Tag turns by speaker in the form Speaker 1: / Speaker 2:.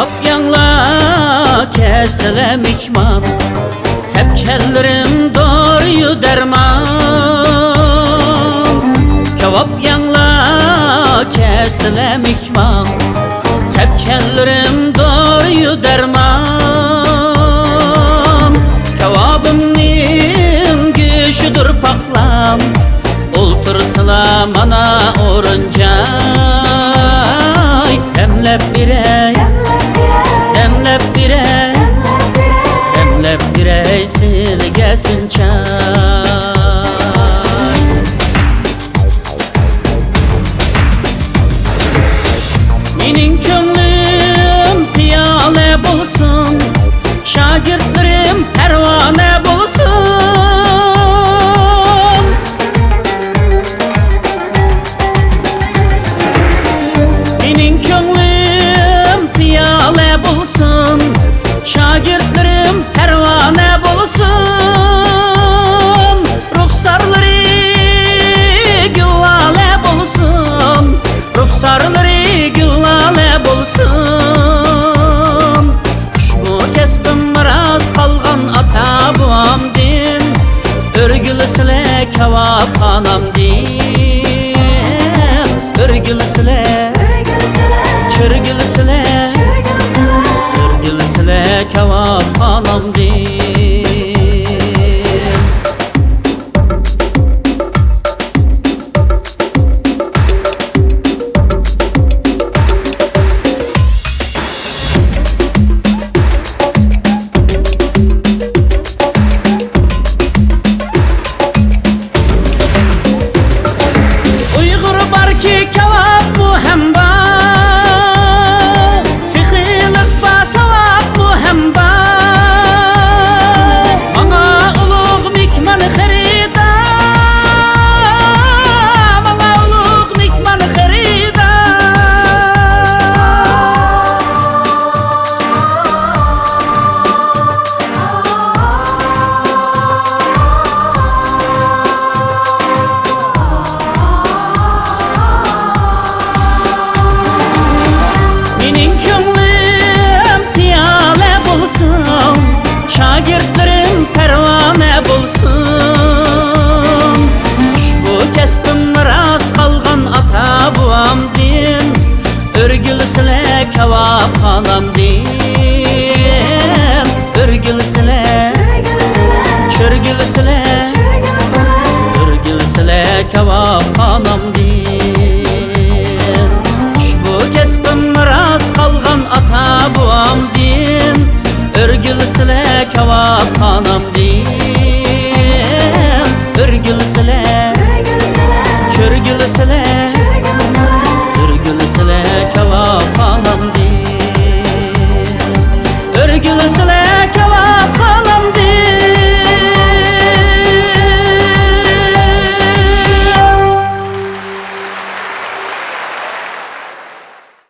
Speaker 1: Kebap yanla kesile mikman, sepkellerim doğruyu derman. Kebap yanla kesile mikman, sepkellerim doğruyu derman. Kebabımın güçüdür paklam, oltırsıla mana orunca. Demlep birey, demlep birey, demlep birey silgesin çay. Menin könlüm piyale bulsun, şagirdlerim pervane bulsun. Menin könlüm piyale bulsun, şagirdlerim pervane bulsun. Ruhsarları güllale bulsun, ruhsarları güllale bulsun. Ushbu kesbim miras qalgan ata buam din, örgülsile kebap anam din. Örgülsile, çörgülsile, örgülsile kebap anam din. Şagirdlerim pervane bulsun. Ushbu kesbim miras qalgan ata buam din, örgülsile kebap anam din. Örgülsile, çörgülsile, örgülsile kebap anam din. Ushbu kesbim miras qalgan ata buam din, örgülsile kebap anam.